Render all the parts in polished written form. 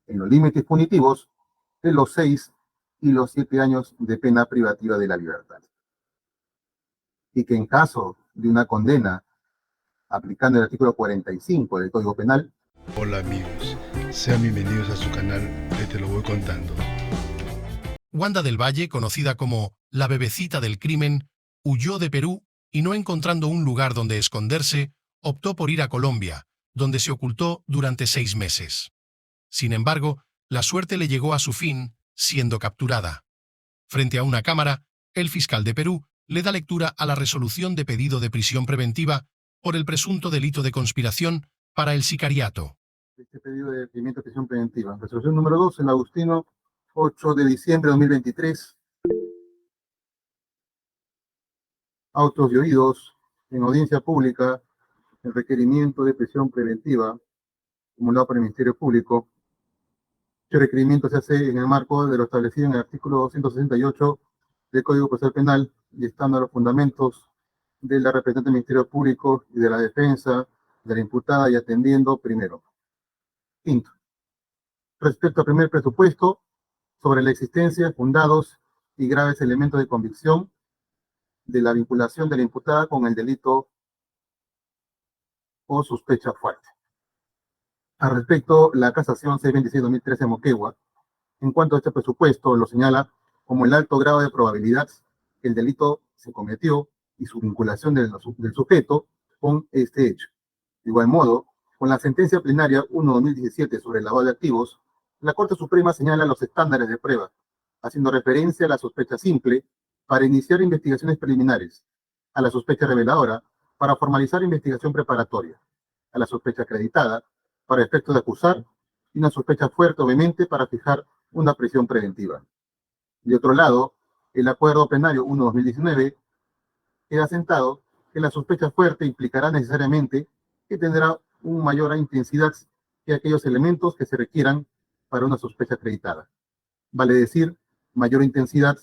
en los límites punitivos de los 6 y los 7 años de pena privativa de la libertad. Y que en caso de una condena aplicando el artículo 45 del Código Penal. Hola amigos, sean bienvenidos a su canal de Te lo voy contando. Wanda del Valle, conocida como la bebecita del crimen, huyó de Perú y no encontrando un lugar donde esconderse, optó por ir a Colombia, donde se ocultó durante 6 meses. Sin embargo, la suerte le llegó a su fin, siendo capturada. Frente a una cámara, el fiscal de Perú le da lectura a la resolución de pedido de prisión preventiva por el presunto delito de conspiración para el sicariato. Este pedido de requerimiento de prisión preventiva. Resolución número 2, en Agustino, 8 de diciembre de 2023. Autos y oídos en audiencia pública, el requerimiento de prisión preventiva formulado por el Ministerio Público. Este requerimiento se hace en el marco de lo establecido en el artículo 268 del Código Procesal Penal y estando a los fundamentos de la representante del Ministerio Público y de la defensa de la imputada y atendiendo primero. Quinto, respecto al primer presupuesto, sobre la existencia de fundados y graves elementos de convicción de la vinculación de la imputada con el delito o sospecha fuerte. Al respecto, la casación 626-2013 Moquegua, en cuanto a este presupuesto, lo señala como el alto grado de probabilidad que el delito se cometió y su vinculación del sujeto con este hecho. De igual modo, con la sentencia plenaria 1-2017 sobre el lavado de activos, la Corte Suprema señala los estándares de prueba, haciendo referencia a la sospecha simple para iniciar investigaciones preliminares, a la sospecha reveladora para formalizar investigación preparatoria, a la sospecha acreditada para efectos de acusar y una sospecha fuerte, obviamente, para fijar una prisión preventiva. De otro lado, el acuerdo plenario 1-2019 queda sentado que la sospecha fuerte implicará necesariamente que tendrá una mayor intensidad que aquellos elementos que se requieran para una sospecha acreditada. Vale decir, mayor intensidad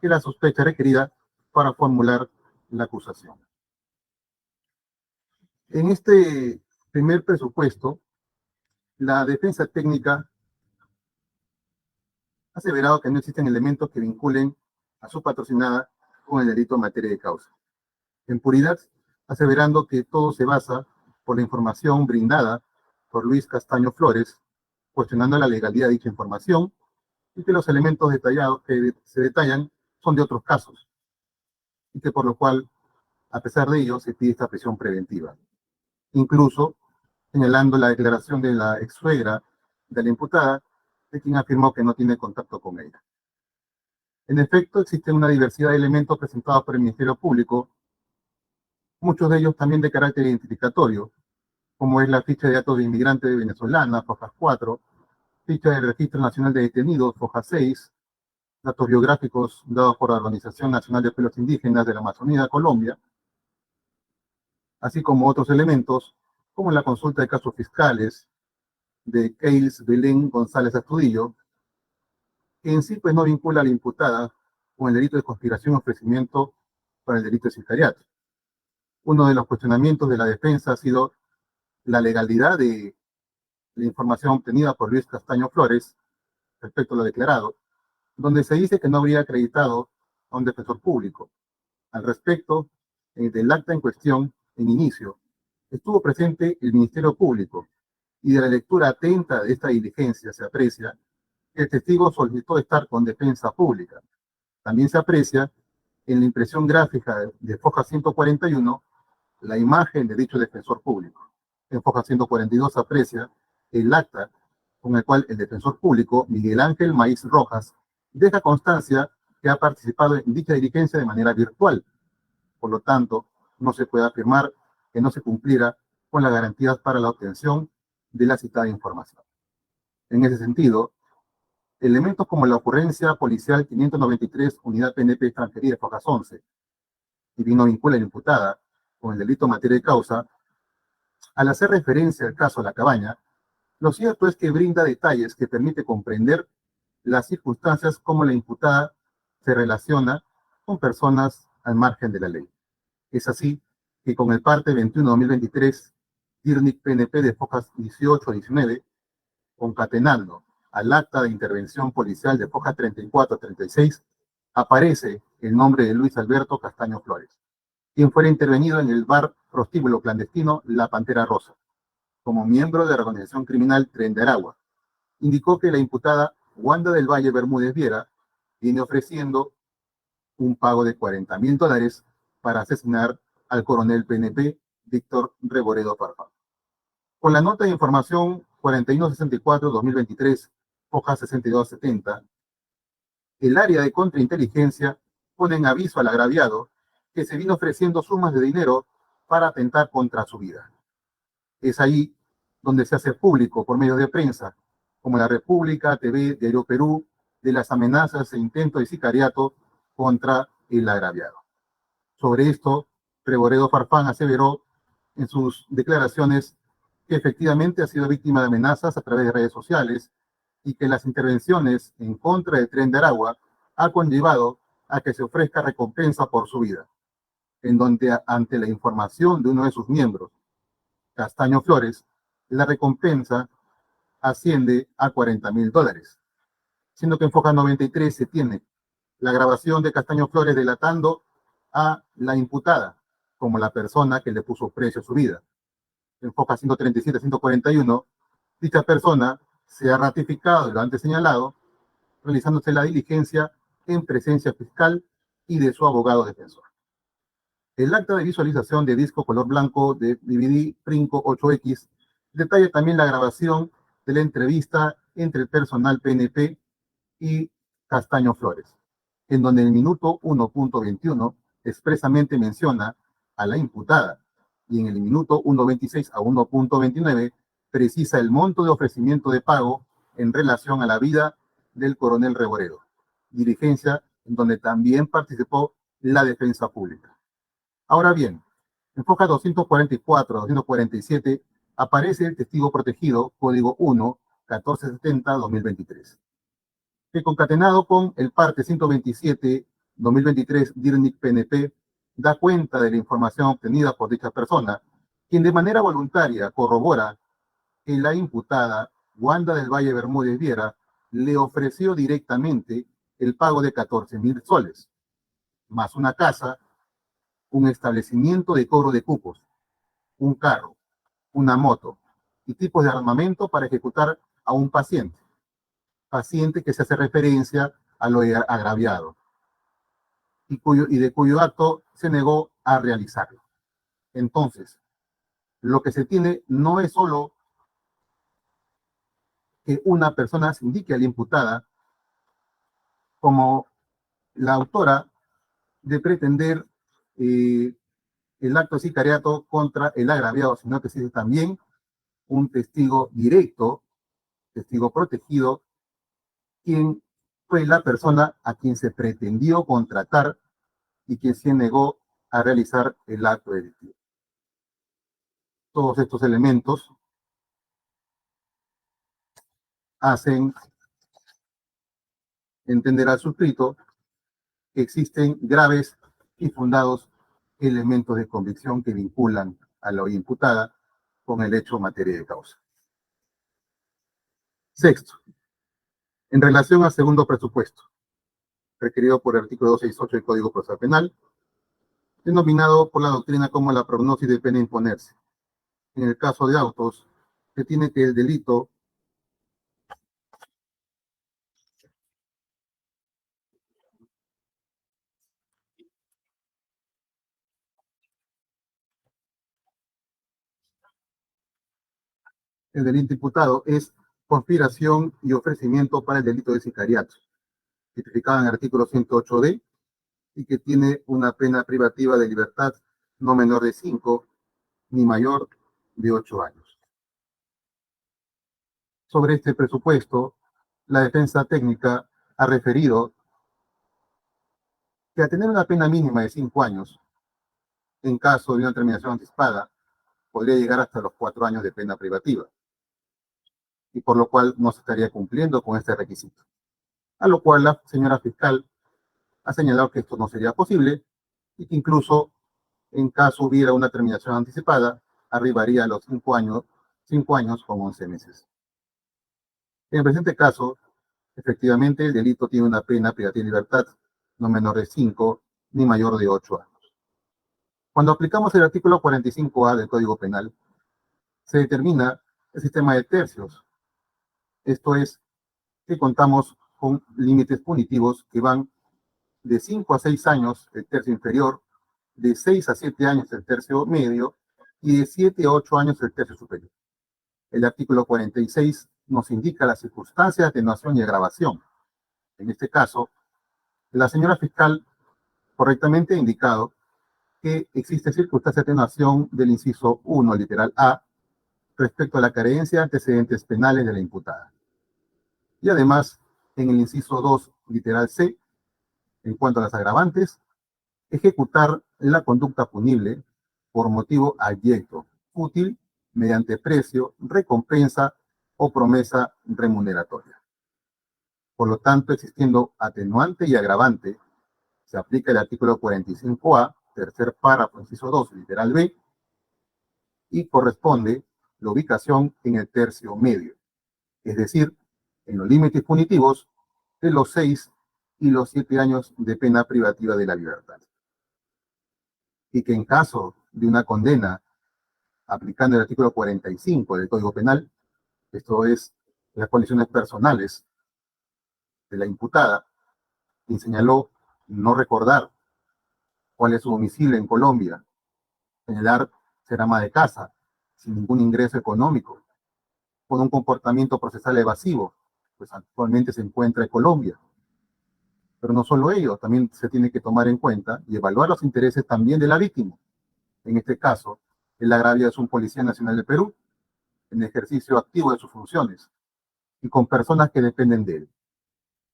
que la sospecha requerida para formular la acusación. En este primer presupuesto, la defensa técnica ha aseverado que no existen elementos que vinculen a su patrocinada con el delito en materia de causa. En puridad, aseverando que todo se basa por la información brindada por Luis Castaño Flores, cuestionando la legalidad de dicha información y que los elementos detallados que se detallan son de otros casos y que por lo cual, a pesar de ello, se pide esta prisión preventiva. Incluso señalando la declaración de la ex suegra de la imputada, de quien afirmó que no tiene contacto con ella. En efecto, existe una diversidad de elementos presentados por el Ministerio Público, muchos de ellos también de carácter identificatorio, como es la ficha de datos de inmigrante venezolana, fojas 4, ficha del Registro Nacional de Detenidos, foja 6, datos biográficos dados por la Organización Nacional de Pueblos Indígenas de la Amazonía, Colombia, así como otros elementos, como la consulta de casos fiscales de Keyles Belén González Astudillo, que en sí pues no vincula a la imputada con el delito de conspiración y ofrecimiento para el delito de sicariato. Uno de los cuestionamientos de la defensa ha sido la legalidad de la información obtenida por Luis Castaño Flores respecto a lo declarado, donde se dice que no habría acreditado a un defensor público. Al respecto, del acta en cuestión, en inicio, estuvo presente el Ministerio Público, y de la lectura atenta de esta diligencia se aprecia que el testigo solicitó estar con defensa pública. También se aprecia en la impresión gráfica de foja 141 la imagen de dicho defensor público. En foja 142 se aprecia el acta con el cual el defensor público, Miguel Ángel Maíz Rojas, deja constancia que ha participado en dicha diligencia de manera virtual. Por lo tanto, no se puede afirmar que no se cumpliera con las garantías para la obtención de la citada información. En ese sentido, elementos como la ocurrencia policial 593, unidad PNP extranjería, fojas 11, y bien no vincula a la imputada con el delito en materia de causa, al hacer referencia al caso La Cabaña, lo cierto es que brinda detalles que permite comprender las circunstancias como la imputada se relaciona con personas al margen de la ley. Es así que con el parte 21-2023, DIRNIC PNP de fojas 18-19, concatenando al acta de intervención policial de foja 34-36, aparece el nombre de Luis Alberto Castaño Flores, quien fuera intervenido en el bar prostíbulo clandestino La Pantera Rosa, como miembro de la organización criminal Tren de Aragua. Indicó que la imputada Wanda del Valle Bermúdez Viera viene ofreciendo un pago de $40.000 para asesinar al coronel PNP Víctor Revoredo Farfán. Con la nota de información 4164-2023, hoja 6270, el área de contrainteligencia pone en aviso al agraviado que se vino ofreciendo sumas de dinero para atentar contra su vida. Es ahí donde se hace público por medios de prensa, como La República, TV, Diario Perú, de las amenazas e intentos de sicariato contra el agraviado. Sobre esto, Revoredo Farfán aseveró en sus declaraciones que efectivamente ha sido víctima de amenazas a través de redes sociales y que las intervenciones en contra del Tren de Aragua ha conllevado a que se ofrezca recompensa por su vida, en donde ante la información de uno de sus miembros, Castaño Flores, la recompensa asciende a $40.000, siendo que en Foja 93 se tiene la grabación de Castaño Flores delatando a la imputada como la persona que le puso precio a su vida. En Foja 137-141, dicha persona se ha ratificado de lo antes señalado, realizándose la diligencia en presencia fiscal y de su abogado defensor. El acta de visualización de disco color blanco de DVD Princo 8X detalla también la grabación de la entrevista entre el personal PNP y Castaño Flores, en donde el minuto 1.21 expresamente menciona a la imputada y en el minuto 1.26 a 1.29 precisa el monto de ofrecimiento de pago en relación a la vida del coronel Revoredo, diligencia en donde también participó la defensa pública. Ahora bien, en Foja 244-247 aparece el testigo protegido, código 1, 1470-2023, que concatenado con el parte 127-2023 DIRNIC PNP, da cuenta de la información obtenida por dicha persona, quien de manera voluntaria corrobora que la imputada Wanda del Valle Bermúdez Viera le ofreció directamente el pago de 14.000 soles, más una casa, un establecimiento de cobro de cupos, un carro, una moto y tipos de armamento para ejecutar a un paciente que se hace referencia a lo agraviado y de cuyo acto se negó a realizarlo. Entonces, lo que se tiene no es solo que una persona se indique a la imputada como la autora de pretender el acto de sicariato contra el agraviado, sino que existe también un testigo directo, testigo protegido, quien fue la persona a quien se pretendió contratar y quien se negó a realizar el acto delictivo. Todos estos elementos hacen entender al suscrito que existen graves y fundados elementos de convicción que vinculan a la hoy imputada con el hecho materia de causa. Sexto, en relación al segundo presupuesto, requerido por el artículo 268 del Código Procesal Penal, denominado por la doctrina como la prognosis de pena imponerse. En el caso de autos, se tiene que el delito imputado es conspiración y ofrecimiento para el delito de sicariato, tipificado en el artículo 108D, y que tiene una pena privativa de libertad no menor de 5 ni mayor de 8 años. Sobre este presupuesto, la defensa técnica ha referido que al tener una pena mínima de 5 años, en caso de una terminación anticipada, podría llegar hasta los 4 años de pena privativa, y por lo cual no se estaría cumpliendo con este requisito. A lo cual la señora fiscal ha señalado que esto no sería posible y que incluso en caso hubiera una terminación anticipada, arribaría a los 5 años con 11 meses. En el presente caso, efectivamente, el delito tiene una pena privativa de libertad no menor de 5 ni mayor de 8 años. Cuando aplicamos el artículo 45A del Código Penal, se determina el sistema de tercios. Esto es, que contamos con límites punitivos que van de 5 a 6 años el tercio inferior, de 6 a 7 años el tercio medio y de 7 a 8 años el tercio superior. El artículo 46 nos indica las circunstancias de atenuación y agravación. En este caso, la señora fiscal correctamente ha indicado que existe circunstancia de atenuación del inciso 1, literal A, respecto a la carencia de antecedentes penales de la imputada. Y además, en el inciso 2, literal C, en cuanto a las agravantes, ejecutar la conducta punible por motivo abyecto, útil, mediante precio, recompensa o promesa remuneratoria. Por lo tanto, existiendo atenuante y agravante, se aplica el artículo 45A, tercer párrafo, inciso 2, literal B, y corresponde la ubicación en el tercio medio, es decir, en los límites punitivos de los 6 y los 7 años de pena privativa de la libertad. Y que en caso de una condena aplicando el artículo 45 del Código Penal, esto es, las condiciones personales de la imputada, quien señaló no recordar cuál es su domicilio en Colombia, señalar ser ama de casa, sin ningún ingreso económico, con un comportamiento procesal evasivo, pues actualmente se encuentra en Colombia. Pero no solo ello, también se tiene que tomar en cuenta y evaluar los intereses también de la víctima. En este caso, el agravio es un policía nacional de Perú, en ejercicio activo de sus funciones, y con personas que dependen de él.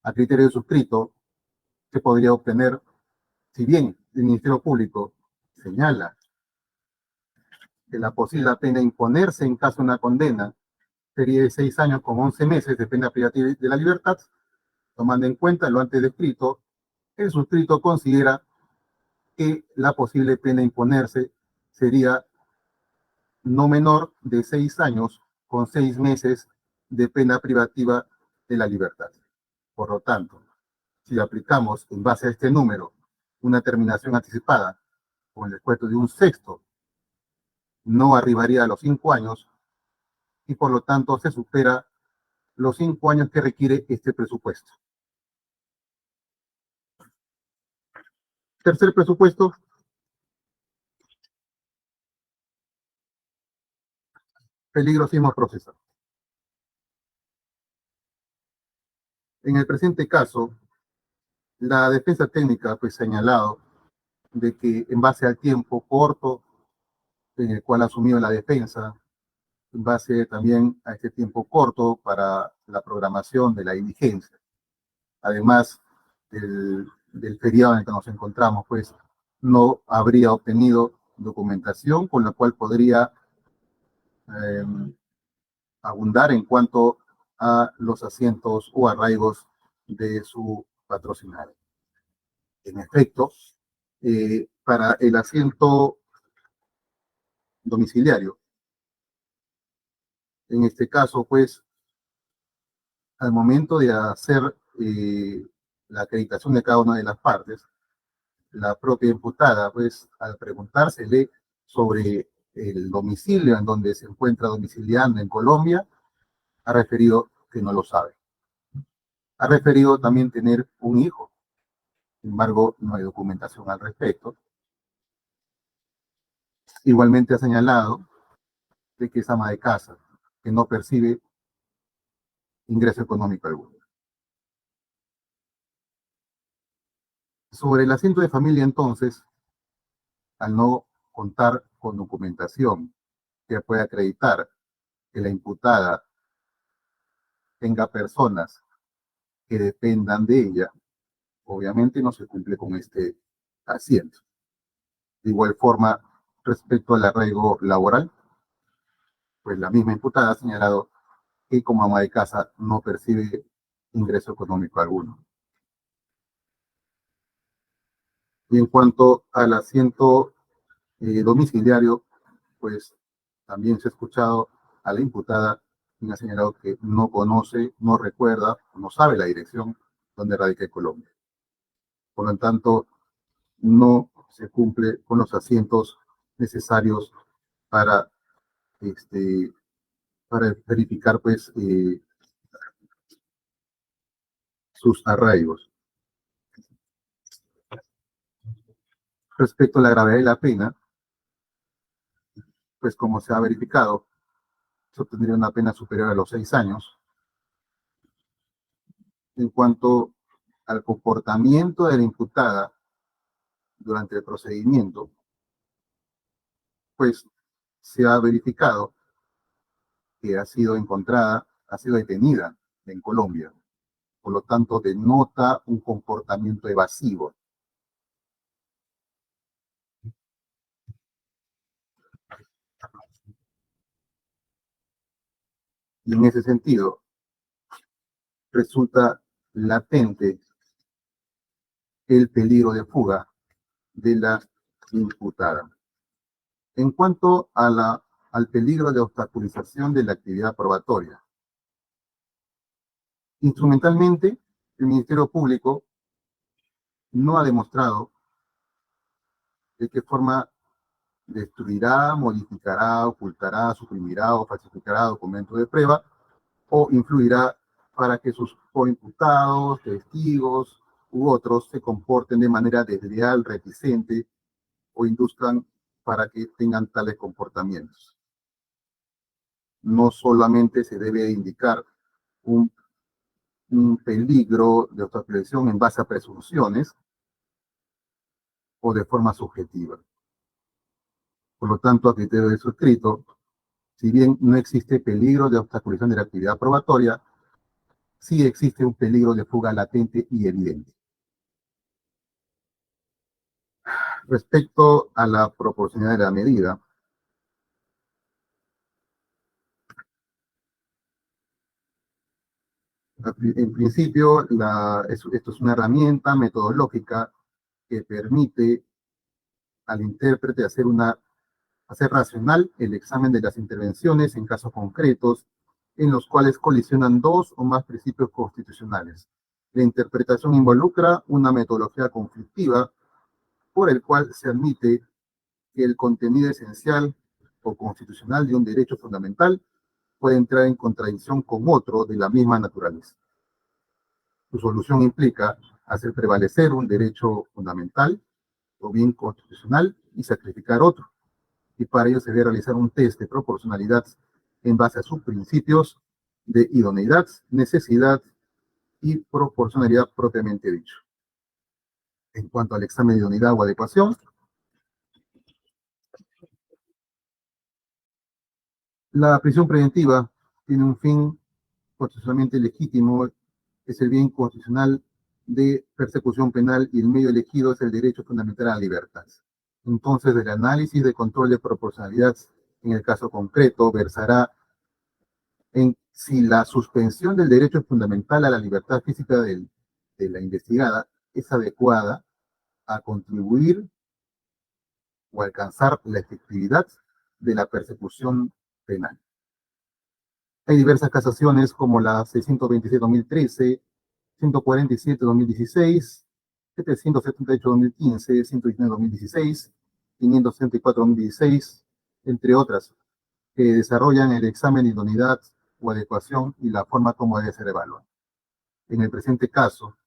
A criterio suscrito, se podría obtener, si bien el Ministerio Público señala que la posible pena a imponerse en caso de una condena sería de 6 años con 11 meses de pena privativa de la libertad, tomando en cuenta lo antes descrito, el suscrito considera que la posible pena a imponerse sería no menor de 6 años con 6 meses de pena privativa de la libertad. Por lo tanto, si aplicamos en base a este número una terminación anticipada con el descuento de un sexto, no arribaría a los 5 años y por lo tanto se supera los 5 años que requiere este presupuesto. Tercer presupuesto, peligrosismo procesal. En el presente caso, la defensa técnica pues señalado de que en base al tiempo corto en el cual ha asumido la defensa, en base también a este tiempo corto para la programación de la diligencia, además del feriado en el que nos encontramos, pues no habría obtenido documentación con la cual podría abundar en cuanto a los asientos o arraigos de su patrocinador. En efecto, para el asiento domiciliario, en este caso, pues, al momento de hacer la acreditación de cada una de las partes, la propia imputada, pues, al preguntársele sobre el domicilio en donde se encuentra domiciliando en Colombia, ha referido que no lo sabe. Ha referido también tener un hijo. Sin embargo, no hay documentación al respecto. Igualmente ha señalado de que es ama de casa, que no percibe ingreso económico alguno. Sobre el asiento de familia, entonces, al no contar con documentación que pueda acreditar que la imputada tenga personas que dependan de ella, obviamente no se cumple con este asiento. De igual forma, respecto al arraigo laboral, pues la misma imputada ha señalado que como ama de casa no percibe ingreso económico alguno. Y en cuanto al asiento domiciliario, pues también se ha escuchado a la imputada quien ha señalado que no conoce, no recuerda, no sabe la dirección donde radica en Colombia. Por lo tanto, no se cumple con los asientos necesarios para, para verificar pues, sus arraigos. Respecto a la gravedad de la pena, pues como se ha verificado, se obtendría una pena superior a los 6 años. En cuanto al comportamiento de la imputada durante el procedimiento, pues se ha verificado que ha sido encontrada, ha sido detenida en Colombia. Por lo tanto, denota un comportamiento evasivo. Y en ese sentido, resulta latente el peligro de fuga de la imputada. En cuanto a al peligro de obstaculización de la actividad probatoria, instrumentalmente, el Ministerio Público no ha demostrado de qué forma destruirá, modificará, ocultará, suprimirá o falsificará documentos de prueba o influirá para que sus coimputados, testigos u otros se comporten de manera desleal, reticente o induzcan para que tengan tales comportamientos. No solamente se debe indicar un peligro de obstaculización en base a presunciones o de forma subjetiva. Por lo tanto, a criterio de su escrito, si bien no existe peligro de obstaculización de la actividad probatoria, sí existe un peligro de fuga latente y evidente. Respecto a la proporcionalidad de la medida, en principio, esto es una herramienta metodológica que permite al intérprete hacer racional el examen de las intervenciones en casos concretos en los cuales colisionan dos o más principios constitucionales. La interpretación involucra una metodología conflictiva por el cual se admite que el contenido esencial o constitucional de un derecho fundamental puede entrar en contradicción con otro de la misma naturaleza. Su solución implica hacer prevalecer un derecho fundamental o bien constitucional y sacrificar otro. Y para ello se debe realizar un test de proporcionalidad en base a sus principios de idoneidad, necesidad y proporcionalidad propiamente dicho. En cuanto al examen de idoneidad o adecuación, la prisión preventiva tiene un fin constitucionalmente legítimo, es el bien constitucional de persecución penal y el medio elegido es el derecho fundamental a la libertad. Entonces, el análisis de control de proporcionalidad en el caso concreto versará en si la suspensión del derecho fundamental a la libertad física de la investigada es adecuada a contribuir o alcanzar la efectividad de la persecución penal. Hay diversas casaciones como la 626-2013, 147-2016, 778-2015, 119-2016, 564-2016, entre otras, que desarrollan el examen de idoneidad o adecuación y la forma como debe ser evaluado. En el presente caso,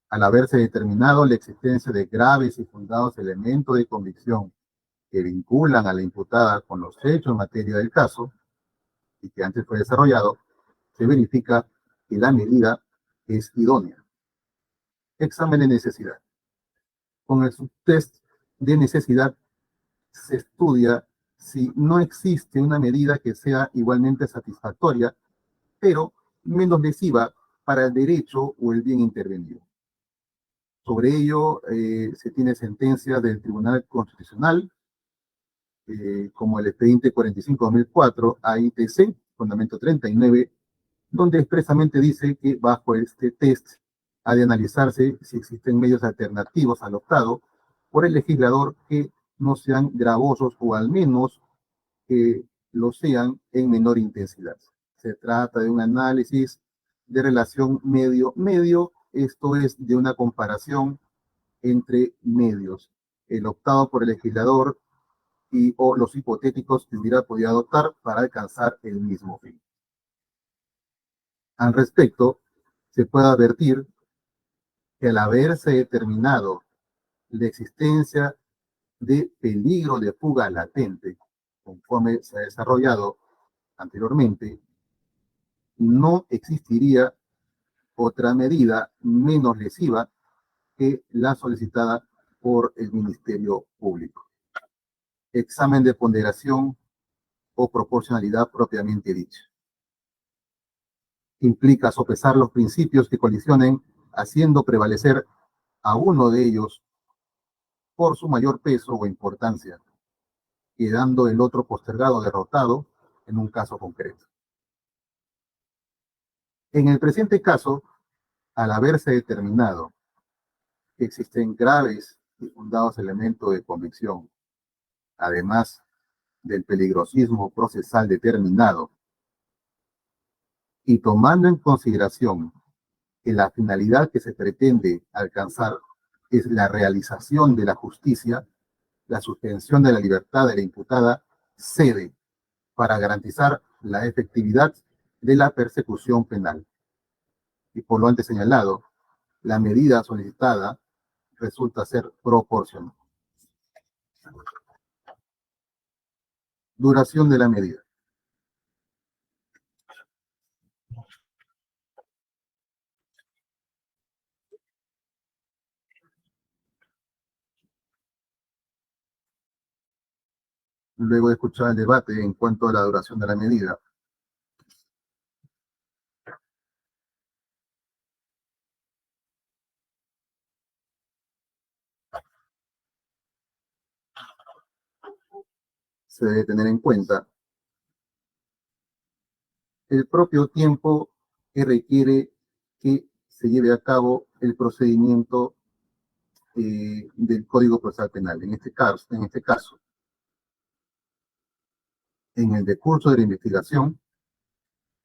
al haberse determinado la existencia de graves y fundados elementos de convicción que vinculan a la imputada con los hechos en materia del caso, y que antes fue desarrollado, se verifica que la medida es idónea. Examen de necesidad. Con el subtest de necesidad se estudia si no existe una medida que sea igualmente satisfactoria, pero menos lesiva para el derecho o el bien intervenido. Sobre ello se tiene sentencia del Tribunal Constitucional, como el expediente 45-2004 AITC, fundamento 39, donde expresamente dice que bajo este test ha de analizarse si existen medios alternativos al optado por el legislador que no sean gravosos o al menos que lo sean en menor intensidad. Se trata de un análisis de relación medio-medio, esto es, de una comparación entre medios, el optado por el legislador y o los hipotéticos que hubiera podido adoptar para alcanzar el mismo fin. Al respecto, se puede advertir que al haberse determinado la existencia de peligro de fuga latente, conforme se ha desarrollado anteriormente, no existiría otra medida menos lesiva que la solicitada por el Ministerio Público. Examen de ponderación o proporcionalidad propiamente dicha. Implica sopesar los principios que colisionen, haciendo prevalecer a uno de ellos por su mayor peso o importancia, quedando el otro postergado o derrotado en un caso concreto. En el presente caso, al haberse determinado que existen graves y fundados elementos de convicción, además del peligrosismo procesal determinado, y tomando en consideración que la finalidad que se pretende alcanzar es la realización de la justicia, la suspensión de la libertad de la imputada cede para garantizar la efectividad de la persecución penal. Y por lo antes señalado, la medida solicitada resulta ser proporcional. Duración de la medida. Luego de escuchar el debate en cuanto a la duración de la medida, se debe tener en cuenta el propio tiempo que requiere que se lleve a cabo el procedimiento del Código Procesal Penal. En este caso, en el decurso de la investigación,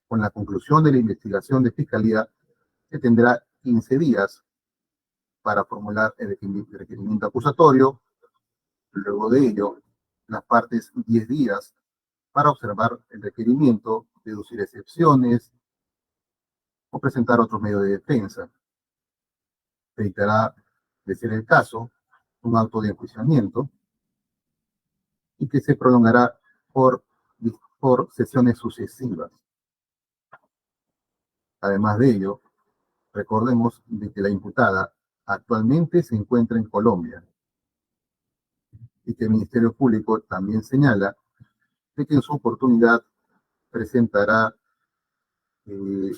con la conclusión de la investigación de Fiscalía, se tendrá 15 días para formular el requerimiento acusatorio. Luego de ello, las partes 10 días para observar el requerimiento, deducir excepciones o presentar otros medios de defensa. Pedirá, de ser el caso, un auto de enjuiciamiento y que se prolongará por sesiones sucesivas. Además de ello, recordemos de que la imputada actualmente se encuentra en Colombia y que el Ministerio Público también señala de que en su oportunidad presentará el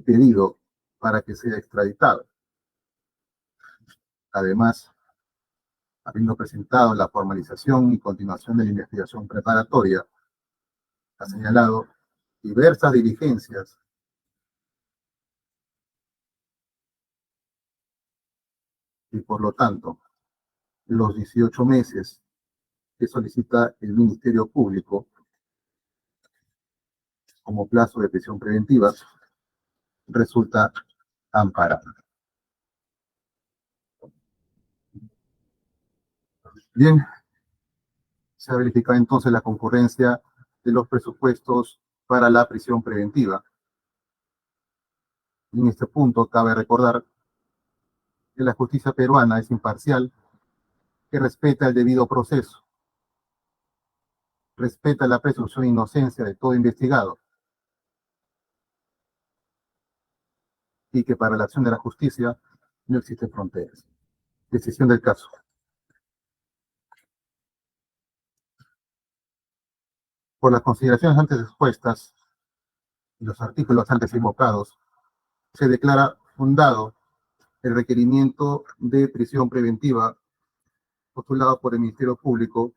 pedido para que sea extraditado. Además, habiendo presentado la formalización y continuación de la investigación preparatoria, ha señalado diversas diligencias y, por lo tanto, los 18 meses que solicita el Ministerio Público como plazo de prisión preventiva resulta amparado. Bien, se ha verificado entonces la concurrencia de los presupuestos para la prisión preventiva. En este punto cabe recordar que la justicia peruana es imparcial, que respeta el debido proceso, respeta la presunción de inocencia de todo investigado y que para la acción de la justicia no existen fronteras. Decisión del caso. Por las consideraciones antes expuestas y los artículos antes invocados, se declara fundado el requerimiento de prisión preventiva postulado por el Ministerio Público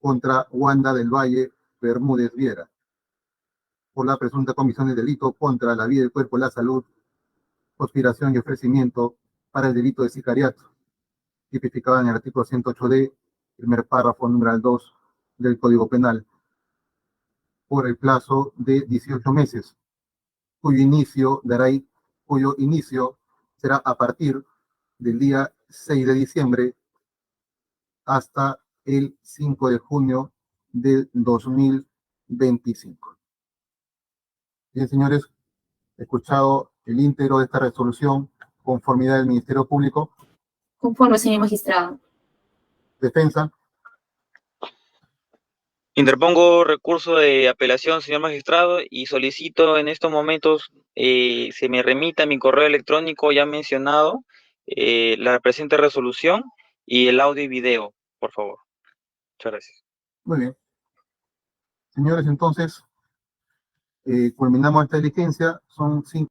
contra Wanda del Valle Bermúdez Viera por la presunta comisión de delito contra la vida, el cuerpo, la salud, conspiración y ofrecimiento para el delito de sicariato, tipificado en el artículo 108D, primer párrafo, numeral 2 del Código Penal, por el plazo de 18 meses, cuyo inicio será a partir del día 6 de diciembre hasta el 5 de junio del 2025. Bien, señores, he escuchado el íntegro de esta resolución, conformidad del Ministerio Público. Conforme, señor magistrado. Defensa. Interpongo recurso de apelación, señor magistrado, y solicito en estos momentos se me remita a mi correo electrónico ya mencionado la presente resolución y el audio y video, por favor. Muchas gracias. Muy bien. Señores, entonces, culminamos esta diligencia. Son 5.